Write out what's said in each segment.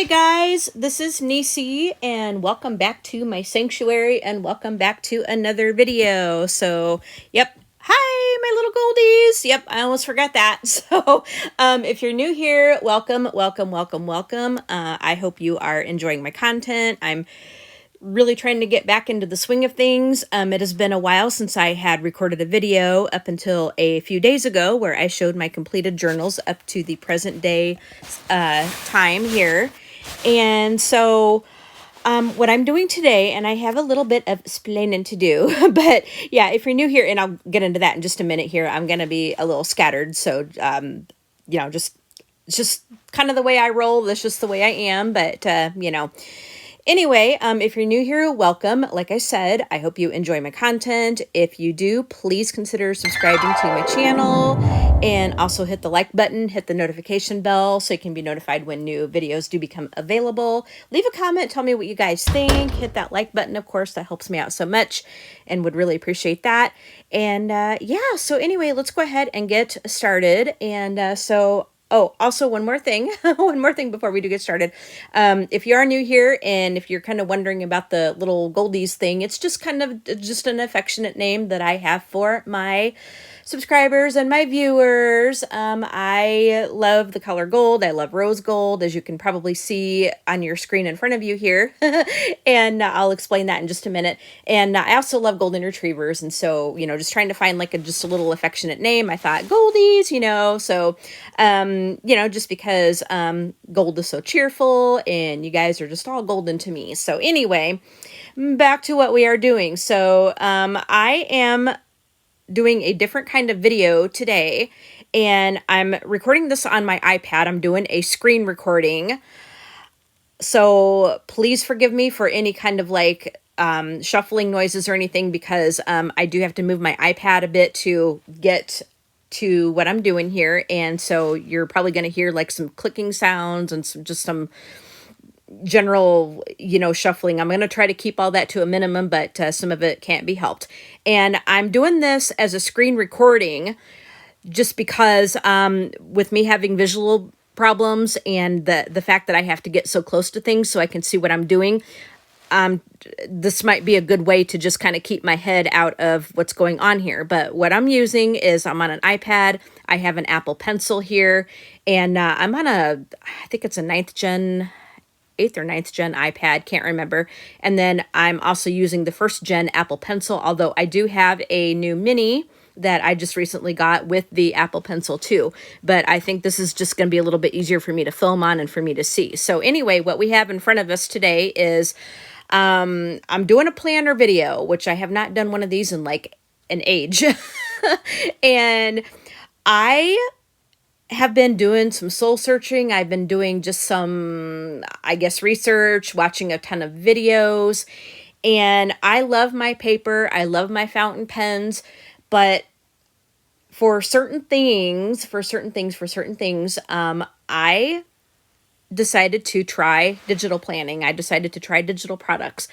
Hey guys, this is Nisi and welcome back to my sanctuary and welcome back to another video. So, yep. Hi, my little goldies. Yep, I almost forgot that. So, if you're new here, welcome, welcome, welcome, welcome. I hope you are enjoying my content. I'm really trying to get back into the swing of things. It has been a while since I had recorded a video up until a few days ago where I showed my completed journals up to the present day time here. And so what I'm doing today, and I have a little bit of explaining to do, but yeah, if you're new here, and I'll get into that in just a minute here, I'm going to be a little scattered. So, you know, it's just kind of the way I roll. That's just the way I am. But, you know, anyway, if you're new here, welcome. Like I said, I hope you enjoy my content. If you do, please consider subscribing to my channel and also hit the like button, hit the notification bell so you can be notified when new videos do become available. Leave a comment, tell me what you guys think. Hit that like button, of course, that helps me out so much and would really appreciate that. And yeah, so anyway, let's go ahead and get started. And oh, also one more thing, one more thing before we do get started. If you are new here and if you're kind of wondering about the little Goldies thing, it's just kind of just an affectionate name that I have for my subscribers and my viewers. I love the color gold. I love rose gold, as you can probably see on your screen in front of you here. And I'll explain that in just a minute. And I also love golden retrievers. And so, you know, just trying to find like just a little affectionate name. I thought Goldies, you know, so, you know, just because gold is so cheerful and you guys are just all golden to me. So anyway, back to what we are doing. So I am doing a different kind of video today, and I'm recording this on my iPad. I'm doing a screen recording. So please forgive me for any kind of like shuffling noises or anything, because I do have to move my iPad a bit to get to what I'm doing here. And so you're probably going to hear like some clicking sounds and some general, you know, shuffling. I'm going to try to keep all that to a minimum, but some of it can't be helped. And I'm doing this as a screen recording just because with me having visual problems and the fact that I have to get so close to things so I can see what I'm doing, this might be a good way to just kind of keep my head out of what's going on here. But what I'm using is I'm on an iPad. I have an Apple Pencil here, and I'm on I think it's a 8th or 9th gen iPad, can't remember. And then I'm also using the 1st gen Apple Pencil, although I do have a new mini that I just recently got with the Apple Pencil too. But I think this is just going to be a little bit easier for me to film on and for me to see. So anyway, what we have in front of us today is I'm doing a planner video, which I have not done one of these in like an age. And I have been doing some soul searching. I've been doing just some, I guess, research, watching a ton of videos, and I love my paper. I love my fountain pens, but for certain things, I decided to try digital planning. I decided to try digital products,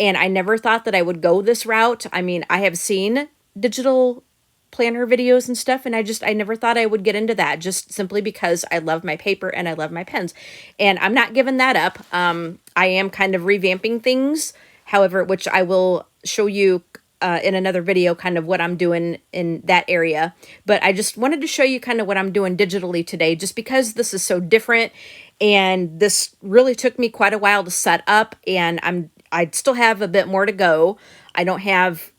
and I never thought that I would go this route. I mean, I have seen digital planner videos and stuff, and I never thought I would get into that, just simply because I love my paper and I love my pens, and I'm not giving that up. I am kind of revamping things, however, which I will show you in another video, kind of what I'm doing in that area. But I just wanted to show you kind of what I'm doing digitally today, just because this is so different, and this really took me quite a while to set up, and I still have a bit more to go. I don't have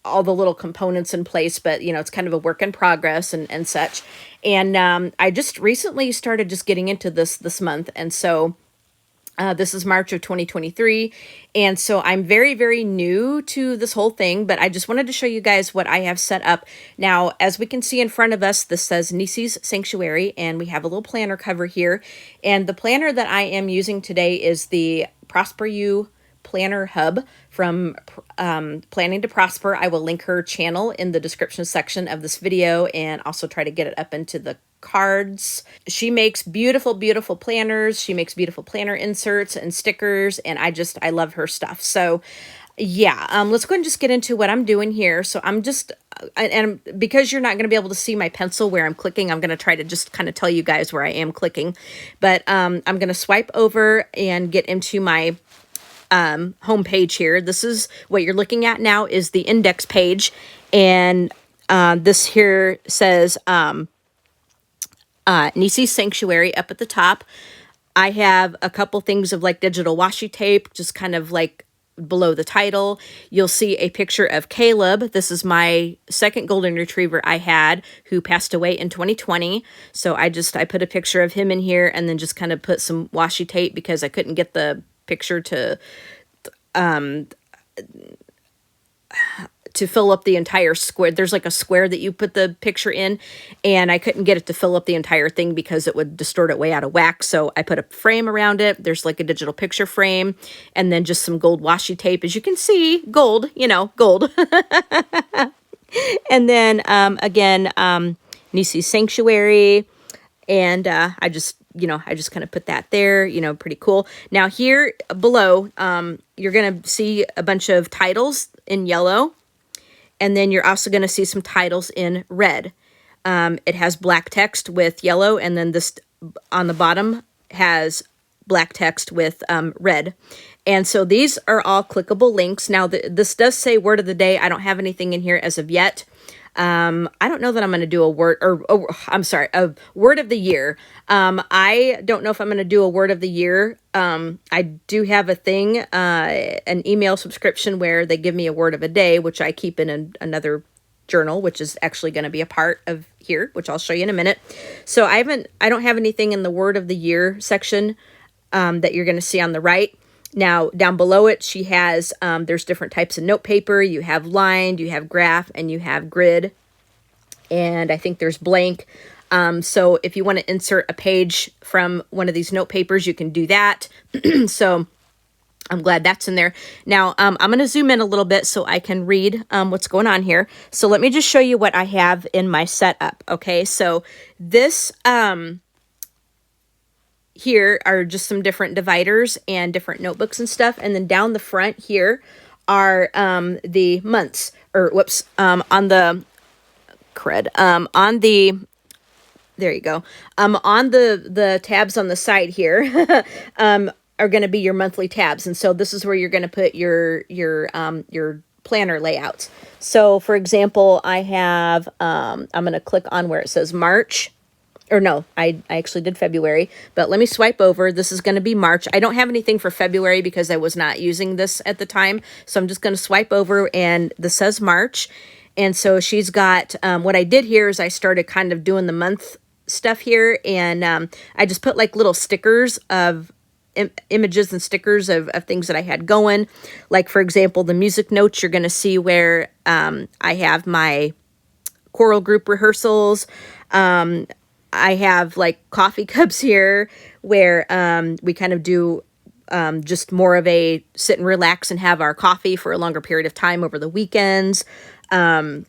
all the little components in place, but you know, it's kind of a work in progress and such. And I just recently started just getting into this month. And so this is March of 2023. And so I'm very, very new to this whole thing, but I just wanted to show you guys what I have set up. Now, as we can see in front of us, this says Nisi's Sanctuary, and we have a little planner cover here. And the planner that I am using today is the Prosper You Planner Hub from Planning to Prosper. I will link her channel in the description section of this video and also try to get it up into the cards. She makes beautiful, beautiful planners. She makes beautiful planner inserts and stickers, and I love her stuff. So yeah, let's go ahead and just get into what I'm doing here. So I'm just and because you're not going to be able to see my pencil where I'm clicking, I'm going to try to just kind of tell you guys where I am clicking. But I'm going to swipe over and get into my home page here. This is what you're looking at now is the index page. And this here says Nisi's Sanctuary up at the top. I have a couple things of like digital washi tape, just kind of like below the title. You'll see a picture of Caleb. This is my second golden retriever I had who passed away in 2020. So I put a picture of him in here and then just kind of put some washi tape because I couldn't get the picture to fill up the entire square. There's like a square that you put the picture in, and I couldn't get it to fill up the entire thing because it would distort it way out of whack. So I put a frame around it. There's like a digital picture frame and then just some gold washi tape. As you can see, gold, gold. And then again, Nisi's Sanctuary. And I just kind of put that there, pretty cool. Now here below, you're going to see a bunch of titles in yellow. And then you're also going to see some titles in red. It has black text with yellow, and then this on the bottom has black text with red. And so these are all clickable links. Now, this does say word of the day. I don't have anything in here as of yet. I don't know that I'm going to do a word, a word of the year. I don't know if I'm going to do a word of the year. I do have a thing, an email subscription where they give me a word of a day, which I keep in another journal, which is actually going to be a part of here, which I'll show you in a minute. So I don't have anything in the word of the year section, that you're going to see on the right. Now, down below it, she has, there's different types of note paper. You have lined, you have graph, and you have grid. And I think there's blank. So if you want to insert a page from one of these note papers, you can do that. So I'm glad that's in there. Now, I'm going to zoom in a little bit so I can read what's going on here. So let me just show you what I have in my setup. Okay, so this... here are just some different dividers and different notebooks and stuff. And then down the front here are the months, or whoops, on the there you go. On the tabs on the side here are going to be your monthly tabs. And so this is where you're going to put your planner layouts. So for example, I have, I'm going to click on where it says March. Or no, I actually did February, but let me swipe over. This is going to be March. I don't have anything for February because I was not using this at the time. So I'm just going to swipe over, and this says March. And so she's got, what I did here is I started kind of doing the month stuff here. And I just put like little stickers of images and stickers of things that I had going. Like, for example, the music notes, you're going to see where I have my choral group rehearsals. I have like coffee cups here where we kind of do just more of a sit and relax and have our coffee for a longer period of time over the weekends. This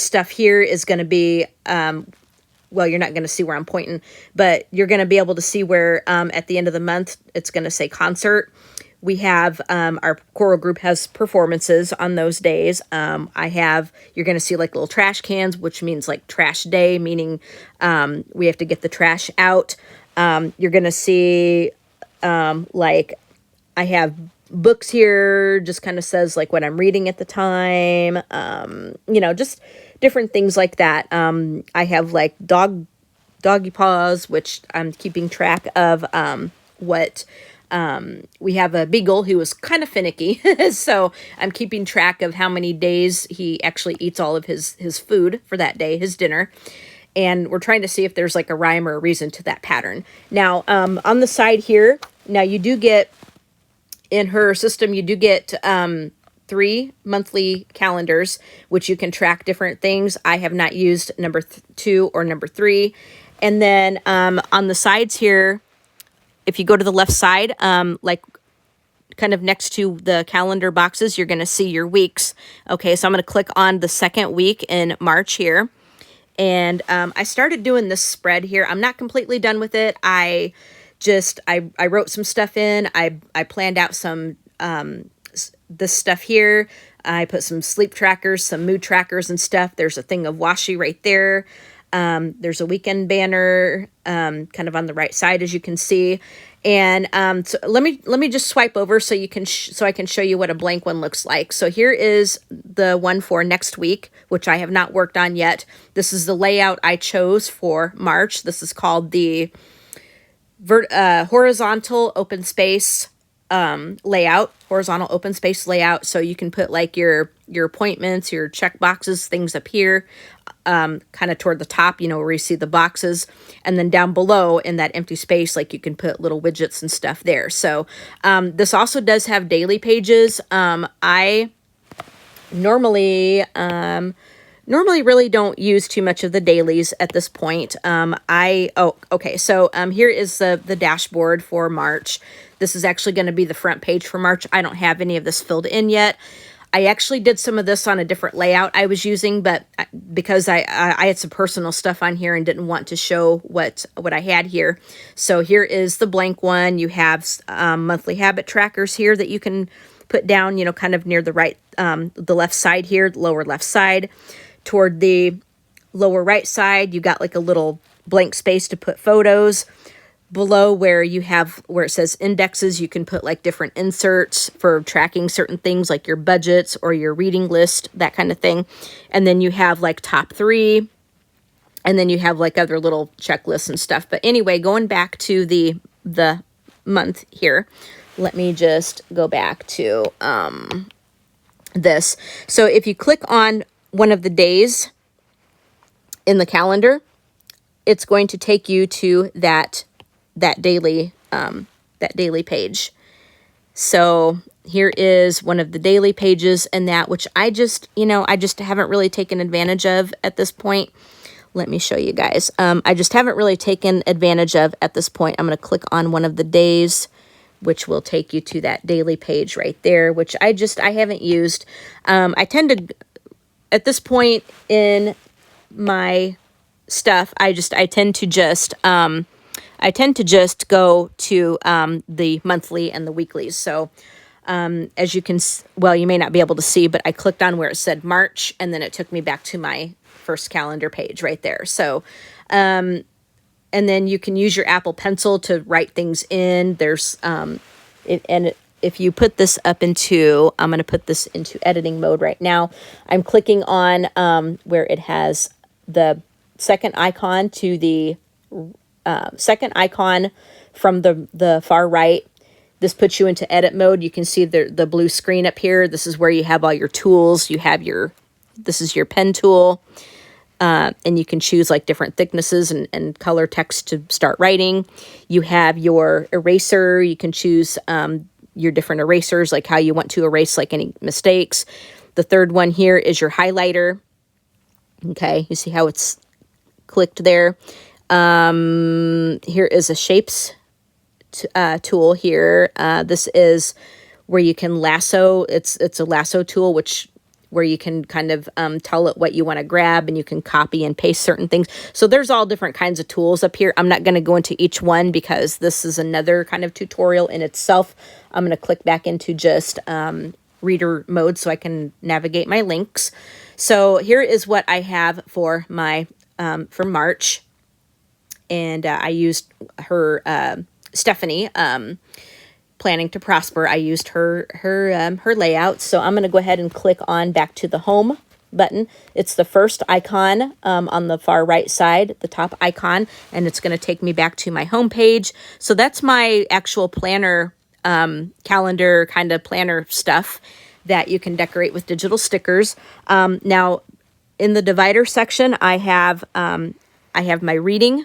stuff here is going to be, well, you're not going to see where I'm pointing, but you're going to be able to see where at the end of the month, it's going to say concert. We have, our choral group has performances on those days. You're going to see like little trash cans, which means like trash day, meaning we have to get the trash out. You're going to see, like, I have books here, just kind of says like what I'm reading at the time, just different things like that. I have like doggy paws, which I'm keeping track of what... we have a beagle who is kind of finicky, so I'm keeping track of how many days he actually eats all of his food for that day, his dinner. And we're trying to see if there's like a rhyme or a reason to that pattern. Now, on the side here, now you do get, in her system, you do get 3 monthly calendars, which you can track different things. I have not used number 2 or number 3. And then on the sides here, if you go to the left side, like kind of next to the calendar boxes, you're going to see your weeks. Okay, so I'm going to click on the second week in March here. And I started doing this spread here. I'm not completely done with it. I wrote some stuff in. I planned out some this stuff here. I put some sleep trackers, some mood trackers and stuff. There's a thing of washi right there. There's a weekend banner, kind of on the right side, as you can see. And so let me just swipe over so you can so I can show you what a blank one looks like. So here is the one for next week, which I have not worked on yet. This is the layout I chose for March. This is called the horizontal open space layout, horizontal open space layout. So you can put like your appointments, your check boxes, things up here, kind of toward the top, you know, where you see the boxes, and then down below in that empty space, like you can put little widgets and stuff there. So this also does have daily pages. I normally really don't use too much of the dailies at this point. Okay. So here is the dashboard for March. This is actually going to be the front page for March. I don't have any of this filled in yet. I actually did some of this on a different layout I was using, but because I had some personal stuff on here and didn't want to show what I had here. So here is the blank one. You have monthly habit trackers here that you can put down, you know, kind of near the right, the left side here, lower left side. Toward the lower right side, you got like a little blank space to put photos. Below where it says indexes, you can put like different inserts for tracking certain things like your budgets or your reading list, that kind of thing. And then you have like top 3, and then you have like other little checklists and stuff. But anyway, going back to the month here, let me just go back to this. So if you click on one of the days in the calendar, it's going to take you to that daily page. So here is one of the daily pages, and that which I just haven't really taken advantage of at this point. Let me show you guys. I just haven't really taken advantage of at this point. I'm going to click on one of the days, which will take you to that daily page right there, which I haven't used. I tend to, at this point in my stuff, I tend to just go to the monthly and the weeklies. So as you can, well, you may not be able to see, but I clicked on where it said March, and then it took me back to my first calendar page right there. So, and then you can use your Apple Pencil to write things in. There's, if you put this up into, I'm going to put this into editing mode right now. I'm clicking on where it has the second icon to the second icon from the far right. This puts you into edit mode. You can see the blue screen up here. This is where you have all your tools. You have this is your pen tool. And you can choose like different thicknesses and color text to start writing. You have your eraser. You can choose your different erasers, like how you want to erase like any mistakes. The third one here is your highlighter. Okay, you see how it's clicked there. Here is a shapes tool here. This is where you can lasso. It's a lasso tool, where you can kind of tell it what you want to grab, and you can copy and paste certain things. So there's all different kinds of tools up here. I'm not going to go into each one because this is another kind of tutorial in itself. I'm going to click back into just reader mode so I can navigate my links. So here is what I have for my for March. And I used her, Stephanie, Planning to Prosper. I used her layout. So I'm going to go ahead and click on back to the home button. It's the first icon on the far right side, the top icon, and it's going to take me back to my home page. So that's my actual planner, calendar kind of planner stuff that you can decorate with digital stickers. Now, in the divider section, I have my reading.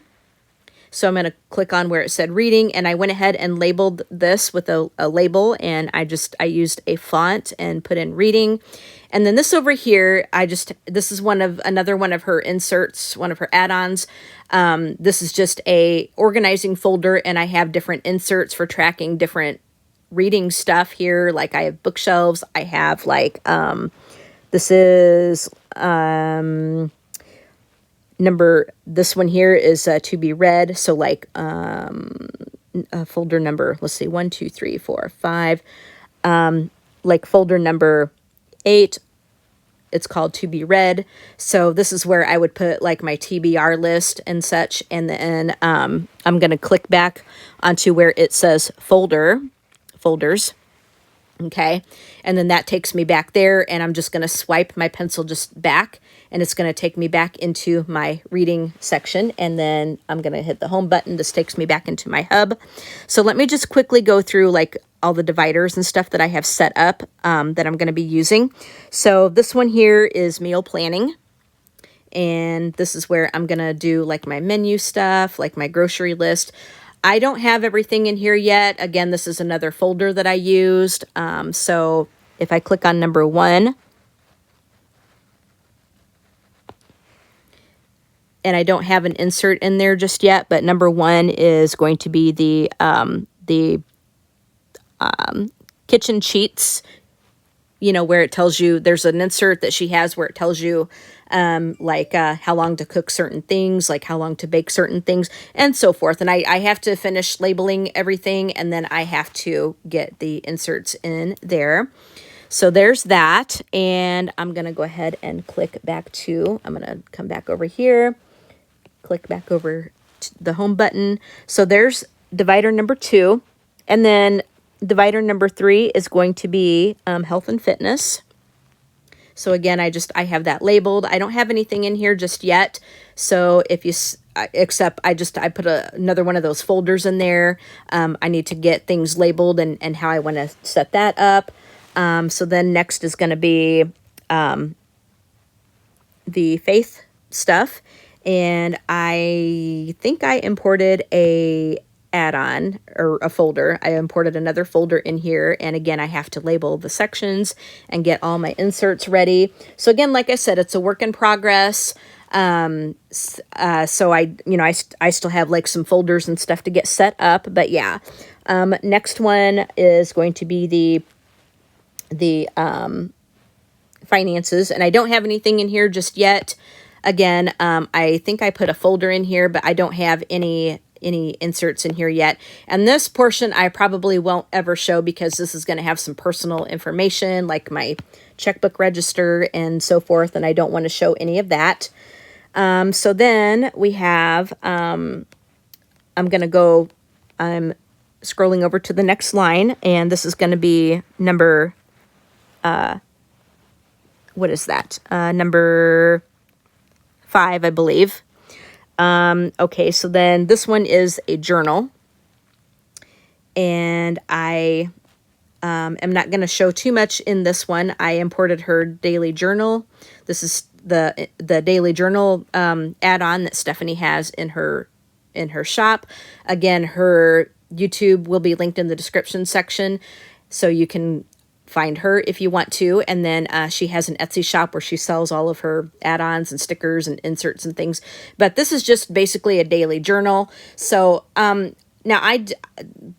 So I'm going to click on where it said reading, and I went ahead and labeled this with a label, and I used a font and put in reading. And then this over here, this is another one of her inserts, one of her add-ons. This is just a organizing folder, and I have different inserts for tracking different reading stuff here. Like I have bookshelves. I have like, this is, this one here is to be read. So like folder number, let's see, 1, 2, 3, 4, 5. like folder number 8. It's called To Be Read. So this is where I would put like my TBR list and such. And then I'm going to click back onto where it says folders. Okay. And then that takes me back there, and I'm just going to swipe my pencil just back, and it's going to take me back into my reading section. And then I'm going to hit the home button. This takes me back into my hub. So let me just quickly go through like all the dividers and stuff that I have set up that I'm going to be using. So this one here is meal planning. And this is where I'm going to do like my menu stuff, like my grocery list. I don't have everything in here yet. Again, this is another folder that I used. So if I click on number 1, and I don't have an insert in there just yet, but number 1 is going to be the kitchen cheats, you know, where it tells you there's an insert that she has where it tells you like how long to cook certain things, like how long to bake certain things, and so forth. And I have to finish labeling everything, and then I have to get the inserts in there. So there's that. And I'm going to go ahead and click back to, I'm going to come back over here, click back over to the home button. So there's divider number 2. And then divider number 3 is going to be health and fitness. So again, I have that labeled. I don't have anything in here just yet. So if you, except I put another one of those folders in there. I need to get things labeled and how I want to set that up. So then next is going to be the faith stuff. And I think I imported a add-on or a folder. I imported another folder in here, and again I have to label the sections and get all my inserts ready. So again, like I said, it's a work in progress. So I still have like some folders and stuff to get set up, but yeah. Next one is going to be the finances, and I don't have anything in here just yet. Again, I think I put a folder in here, but I don't have any inserts in here yet. And this portion I probably won't ever show because this is going to have some personal information like my checkbook register and so forth, and I don't want to show any of that. So then we have, I'm scrolling over to the next line, and this is going to be number, what is that? Number 5, I believe. Okay, so then this one is a journal, and I am not going to show too much in this one. I imported her daily journal. This is the daily journal add-on that Stephanie has in her shop. Again, her YouTube will be linked in the description section, so you can find her if you want to. And then she has an Etsy shop where she sells all of her add-ons and stickers and inserts and things. But this is just basically a daily journal. So now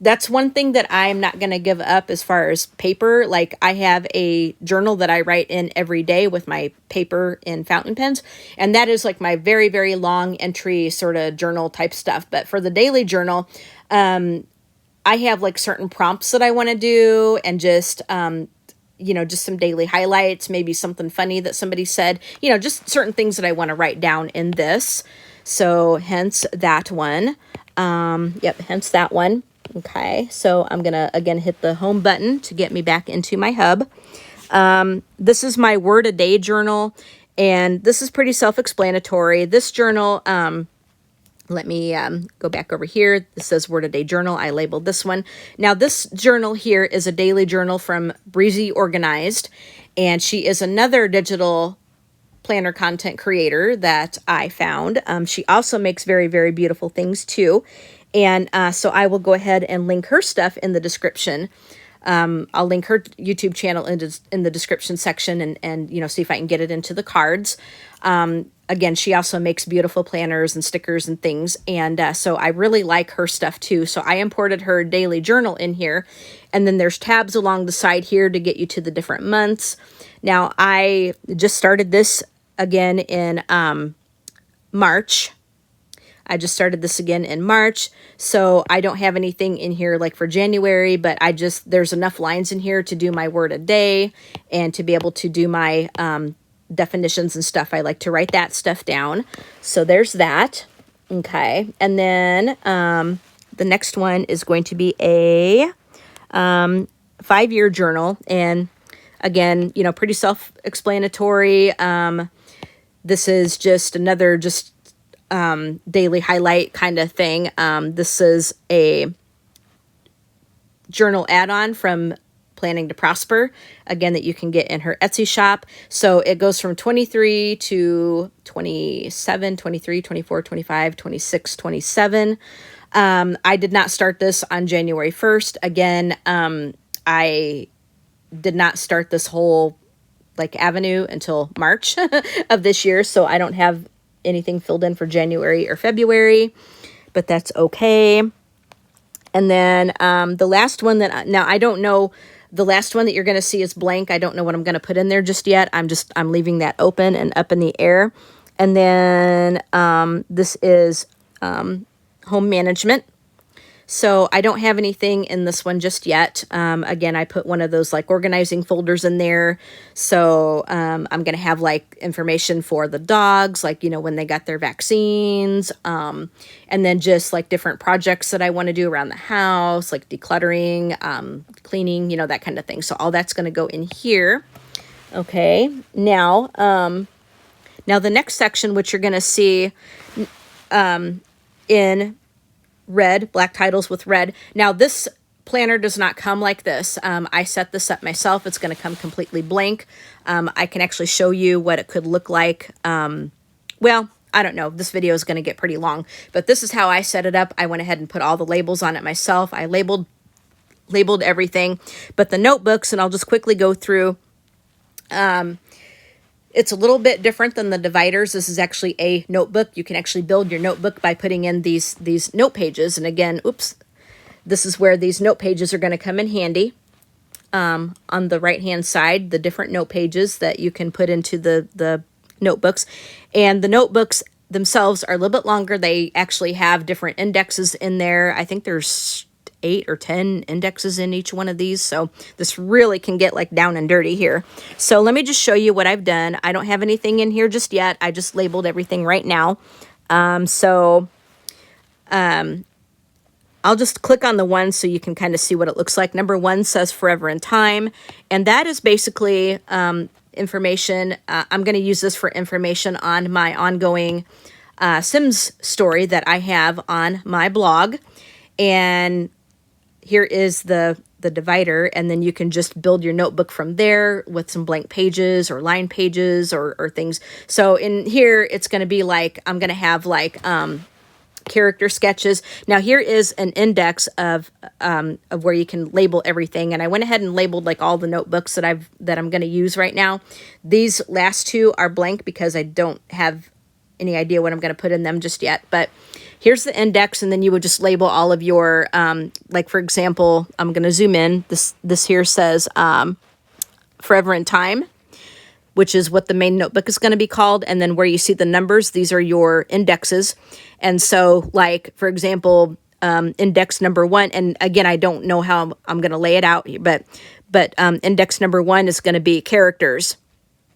that's one thing that I'm not going to give up as far as paper. Like I have a journal that I write in every day with my paper and fountain pens. And that is like my very, very long entry sort of journal type stuff. But for the daily journal, I have like certain prompts that I want to do, and just, just some daily highlights, maybe something funny that somebody said, just certain things that I want to write down in this. So hence that one. Hence that one. Okay. So I'm going to, again, hit the home button to get me back into my hub. This is my word a day journal, and this is pretty self-explanatory. This journal, let me go back over here. This says Word a Day Journal. I labeled this one. Now, this journal here is a daily journal from Breezy Organized, and she is another digital planner content creator that I found. She also makes very, very beautiful things too. And so I will go ahead and link her stuff in the description. I'll link her YouTube channel in the description section and see if I can get it into the cards. Again, she also makes beautiful planners and stickers and things. And so I really like her stuff too. So I imported her daily journal in here. And then there's tabs along the side here to get you to the different months. Now, I just started this again in March. I just started this again in March, so I don't have anything in here like for January, but there's enough lines in here to do my word a day and to be able to do my definitions and stuff. I like to write that stuff down. So there's that. Okay. And then the next one is going to be a 5-year journal. And again, pretty self-explanatory. This is just another daily highlight kind of thing. This is a journal add-on from Planning to Prosper, again, that you can get in her Etsy shop. So it goes from 23 to 27, 23, 24, 25, 26, 27. I did not start this on January 1st. Again, I did not start this whole avenue until March of this year. So I don't have anything filled in for January or February, but that's okay. And then the last one now I don't know, the last one that you're going to see is blank. I don't know what I'm going to put in there just yet. I'm leaving that open and up in the air. And then this is home management. So I don't have anything in this one just yet. Again, I put one of those organizing folders in there. So I'm going to have information for the dogs, when they got their vaccines, and then just different projects that I want to do around the house, like decluttering, cleaning, that kind of thing. So all that's going to go in here. Okay. Now the next section, which you're going to see in red, black titles with red. Now this planner does not come like this. I set this up myself. It's going to come completely blank. I can actually show you what it could look like. Well, I don't know. This video is going to get pretty long, but this is how I set it up. I went ahead and put all the labels on it myself. I labeled everything, but the notebooks, and I'll just quickly go through. It's a little bit different than the dividers. This is actually a notebook. You can actually build your notebook by putting in these note pages. And again, this is where these note pages are going to come in handy. On the right-hand side, the different note pages that you can put into the notebooks. And the notebooks themselves are a little bit longer. They actually have different indexes in there. I think there's 8 or 10 indexes in each one of these. So this really can get down and dirty here. So let me just show you what I've done. I don't have anything in here just yet. I just labeled everything right now. I'll just click on the one so you can kind of see what it looks like. Number 1 says Forever in Time. And that is basically information. I'm going to use this for information on my ongoing Sims story that I have on my blog. And here is the divider, and then you can just build your notebook from there with some blank pages or line pages or things. So in here, it's going to be I'm going to have character sketches. Now here is an index of where you can label everything, and I went ahead and labeled all the notebooks that I'm going to use right now. These last 2 are blank because I don't have any idea what I'm going to put in them just yet, but here's the index, and then you would just label all of your, for example, I'm going to zoom in. This here says Forever in Time, which is what the main notebook is going to be called. And then where you see the numbers, these are your indexes. And so, for example, index number 1, and again, I don't know how I'm going to lay it out, but index number 1 is going to be characters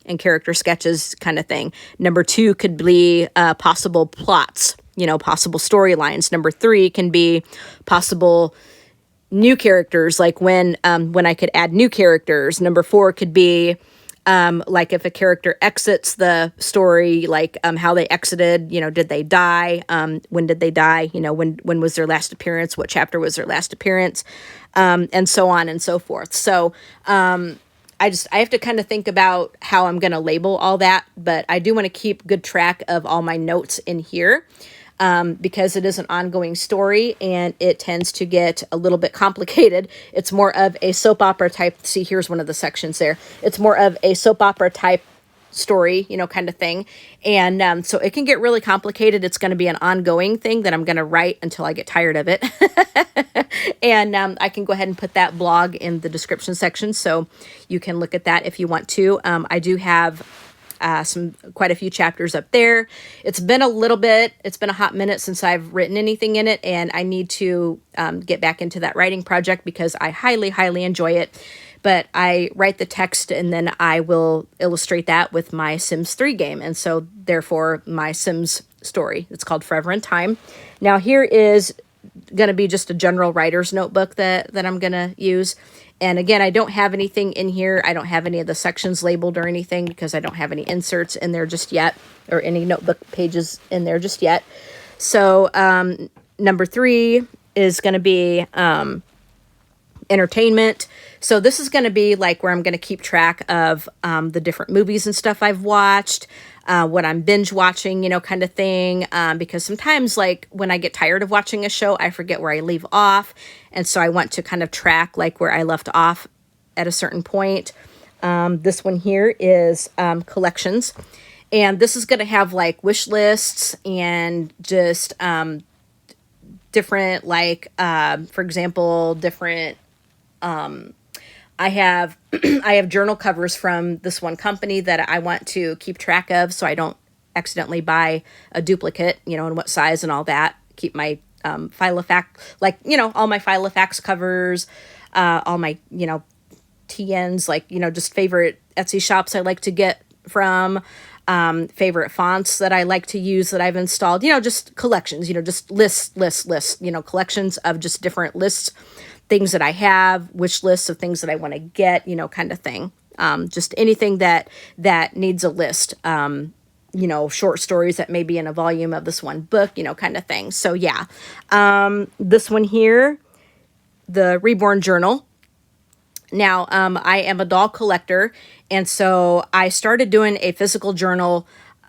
and character sketches kind of thing. Number 2 could be possible plots, possible storylines. Number 3 can be possible new characters, when I could add new characters. Number 4 could be if a character exits the story, how they exited, did they die? When did they die? When was their last appearance? What chapter was their last appearance? And so on and so forth. So, I have to kind of think about how I'm going to label all that, but I do want to keep good track of all my notes in here. Because it is an ongoing story and it tends to get a little bit complicated. It's more of a soap opera type. See, here's one of the sections there. It's more of a soap opera type story, kind of thing. And so it can get really complicated. It's going to be an ongoing thing that I'm going to write until I get tired of it. And I can go ahead and put that blog in the description section so you can look at that if you want to. I do have quite a few chapters up there. It's been a hot minute since I've written anything in it, and I need to get back into that writing project because I highly, highly enjoy it. But I write the text and then I will illustrate that with my Sims 3 game. And so therefore my Sims story, it's called Forever in Time. Now here is going to be just a general writer's notebook that I'm going to use. And again, I don't have anything in here. I don't have any of the sections labeled or anything because I don't have any inserts in there just yet, or any notebook pages in there just yet. So number 3 is going to be entertainment. So this is going to be like where I'm going to keep track of the different movies and stuff I've watched, what I'm binge watching, kind of thing. Because sometimes like when I get tired of watching a show, I forget where I leave off. And so I want to kind of track like where I left off at a certain point. This one here is collections. And this is going to have like wish lists and just different, like, for example, different I have I have journal covers from this one company that I want to keep track of so I don't accidentally buy a duplicate, and what size and all that. Keep my Filofax, like, all my Filofax covers, all my, TNs, like, just favorite Etsy shops I like to get from, favorite fonts that I like to use that I've installed, just collections, just lists, collections of just different lists, things that I have, wish lists of things that I want to get, kind of thing. Just anything that needs a list, short stories that may be in a volume of this one book, kind of thing. So yeah, this one here, the Reborn Journal. Now, I am a doll collector, and so I started doing a physical journal,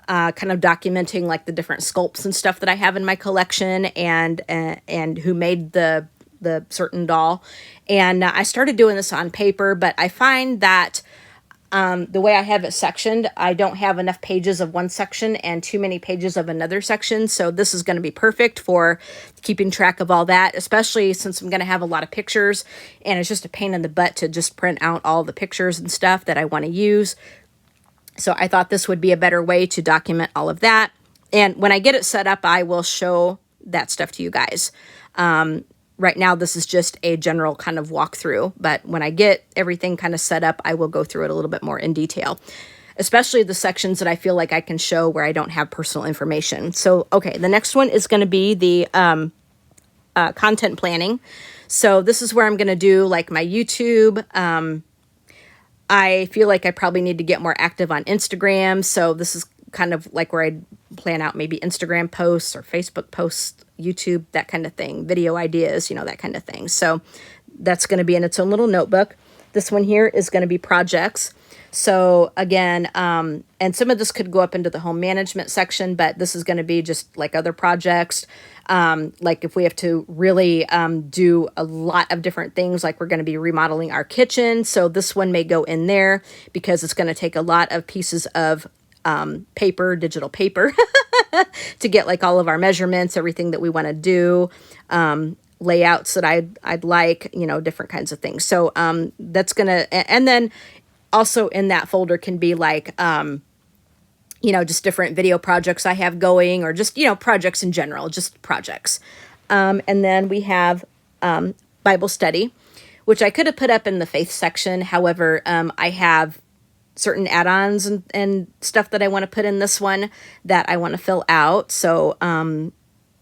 kind of documenting like the different sculpts and stuff that I have in my collection, and who made the certain doll. And I started doing this on paper, but I find that the way I have it sectioned, I don't have enough pages of one section and too many pages of another section. So this is going to be perfect for keeping track of all that, especially since I'm going to have a lot of pictures, and it's just a pain in the butt to just print out all the pictures and stuff that I want to use. So I thought this would be a better way to document all of that. And when I get it set up, I will show that stuff to you guys. Right now, this is just a general kind of walkthrough, but when I get everything kind of set up, I will go through it a little bit more in detail, especially the sections that I feel like I can show where I don't have personal information. So, okay, the next one is going to be the content planning. So this is where I'm going to do like my YouTube. I feel like I probably need to get more active on Instagram. So this is kind of like where I plan out maybe Instagram posts or Facebook posts, YouTube, that kind of thing, video ideas, that kind of thing. So that's going to be in its own little notebook. This one here is going to be projects. So again, and some of this could go up into the home management section, but this is going to be just like other projects. Like if we have to really do a lot of different things, like we're going to be remodeling our kitchen. So this one may go in there because it's going to take a lot of pieces of paper, digital paper, to get like all of our measurements, everything that we want to do, layouts that I'd like, different kinds of things. So that's gonna, and then also in that folder can be like, just different video projects I have going, or just, projects in general, just projects. And then we have Bible study, which I could have put up in the faith section. However, I have certain add-ons and stuff that I want to put in this one that I want to fill out. So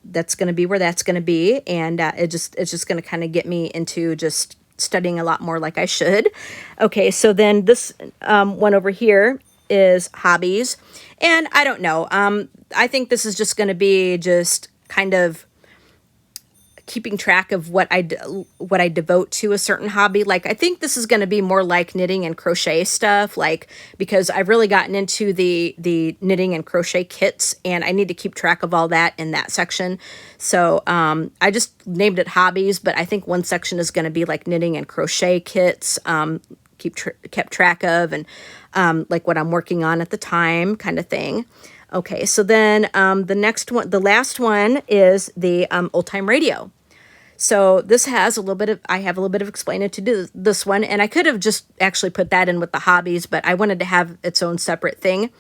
that's going to be where that's going to be. And it's just going to kind of get me into just studying a lot more like I should. Okay, so then this one over here is hobbies. And I don't know. I think this is just going to be just kind of keeping track of what I devote to a certain hobby. Like, I think this is going to be more like knitting and crochet stuff, like, because I've really gotten into the knitting and crochet kits, and I need to keep track of all that in that section. So I just named it hobbies, but I think one section is going to be like knitting and crochet kits, kept track of, and like what I'm working on at the time, kind of thing. Okay, so then the last one is the old time radio. So this has I have a little bit of explaining to do this one, and I could have just actually put that in with the hobbies, but I wanted to have its own separate thing.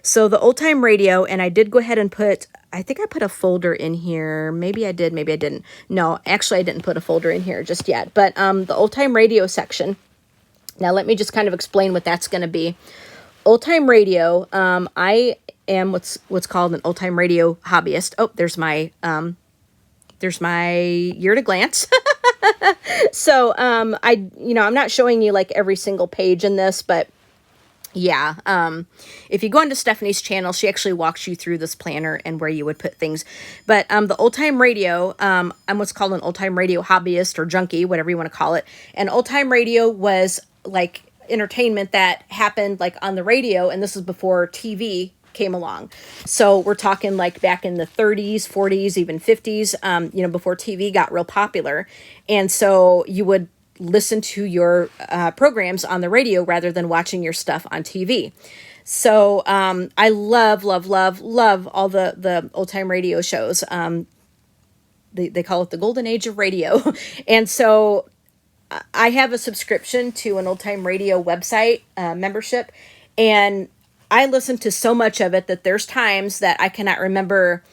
So the old time radio, and I did go ahead and put, I think I put a folder in here. Maybe I did, maybe I didn't. No, actually I didn't put a folder in here just yet. But the old time radio section. Now let me just kind of explain what that's going to be. Old time radio. I am what's called an old time radio hobbyist. Oh, there's my year at a glance. So I'm not showing you like every single page in this, but yeah, if you go onto Stephanie's channel, she actually walks you through this planner and where you would put things. But the old time radio, I'm what's called an old time radio hobbyist or junkie, whatever you want to call it. And old time radio was like entertainment that happened like on the radio, and this is before TV came along. So we're talking like back in the 30s, 40s, even 50s, before TV got real popular. And so you would listen to your programs on the radio rather than watching your stuff on TV. So I love all the old time radio shows. They call it the golden age of radio. And so I have a subscription to an old time radio website membership, and I listen to so much of it that there's times that I cannot remember.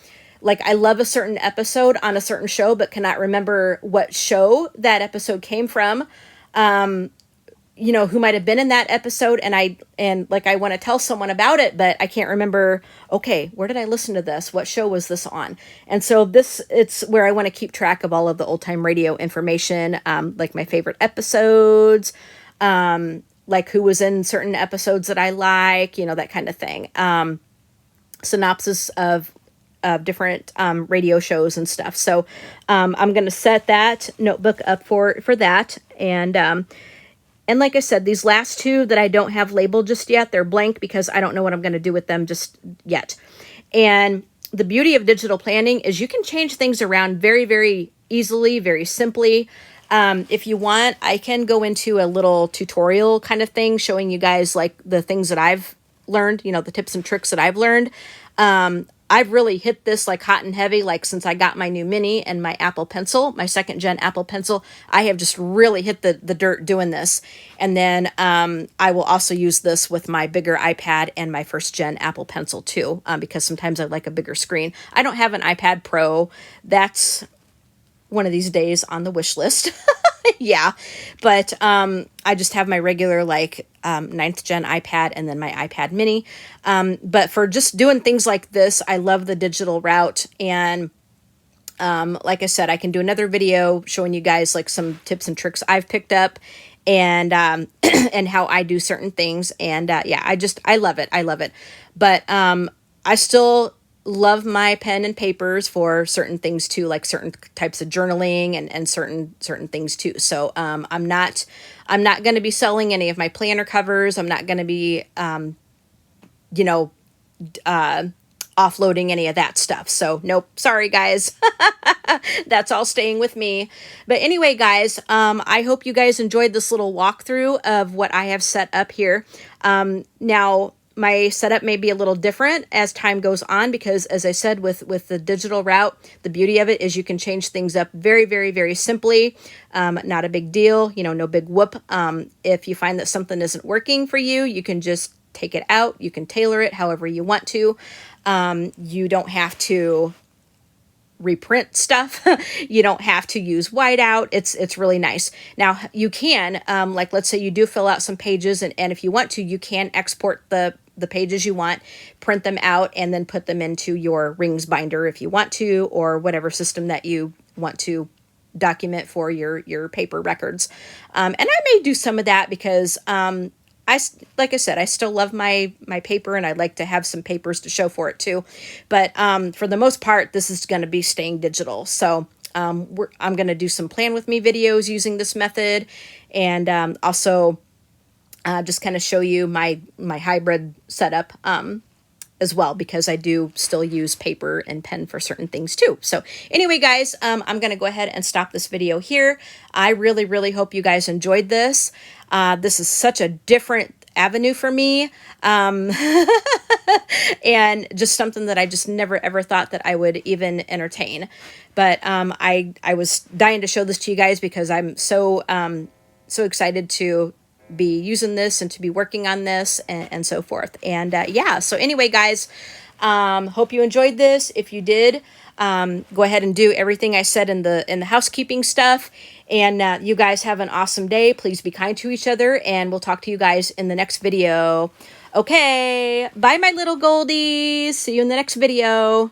Like, I love a certain episode on a certain show, but cannot remember what show that episode came from, who might have been in that episode. And I want to tell someone about it, but I can't remember, okay, where did I listen to this? What show was this on? And so it's where I want to keep track of all of the old time radio information, like my favorite episodes, like who was in certain episodes that I like, that kind of thing. Synopsis of different radio shows and stuff. So I'm going to set that notebook up for that. And like I said, these last two that I don't have labeled just yet, they're blank because I don't know what I'm going to do with them just yet. And the beauty of digital planning is you can change things around very, very easily, very simply. If you want, I can go into a little tutorial kind of thing showing you guys like the things that I've learned, the tips and tricks that I've learned. I've really hit this like hot and heavy, like since I got my new Mini and my Apple Pencil, my 2nd gen Apple Pencil, I have just really hit the dirt doing this. And then I will also use this with my bigger iPad and my 1st gen Apple Pencil too, because sometimes I like a bigger screen. I don't have an iPad Pro. That's one of these days on the wish list. Yeah. But I just have my regular like 9th gen iPad and then my iPad mini. But for just doing things like this, I love the digital route. And like I said, I can do another video showing you guys like some tips and tricks I've picked up and and how I do certain things. And yeah, I love it. I love it. But I still love my pen and papers for certain things too, like certain types of journaling and certain things too. So I'm not going to be selling any of my planner covers. I'm not going to be offloading any of that stuff. So nope, sorry guys. That's all staying with me. But anyway, guys, I hope you guys enjoyed this little walkthrough of what I have set up here. Now, my setup may be a little different as time goes on because, as I said, with the digital route, the beauty of it is you can change things up very, very, very simply. Not a big deal, no big whoop. If you find that something isn't working for you, you can just take it out. You can tailor it however you want to. You don't have to reprint stuff. You don't have to use whiteout. It's really nice. Now you can, like, let's say you do fill out some pages and if you want to, you can export the pages you want, print them out, and then put them into your rings binder if you want to, or whatever system that you want to document for your paper records. And I may do some of that because, like I said, I still love my paper and I'd like to have some papers to show for it too. But for the most part, this is going to be staying digital. So I'm going to do some plan with me videos using this method, and also just kind of show you my hybrid setup as well, because I do still use paper and pen for certain things too. So anyway, guys, I'm going to go ahead and stop this video here. I really, really hope you guys enjoyed this. This is such a different avenue for me. And just something that I just never, ever thought that I would even entertain. But I was dying to show this to you guys because I'm so excited to be using this and to be working on this and so forth. And yeah, so anyway, guys, hope you enjoyed this. If you did, go ahead and do everything I said in the housekeeping stuff. And you guys have an awesome day. Please be kind to each other, and we'll talk to you guys in the next video. Okay, bye, my little goldies. See you in the next video.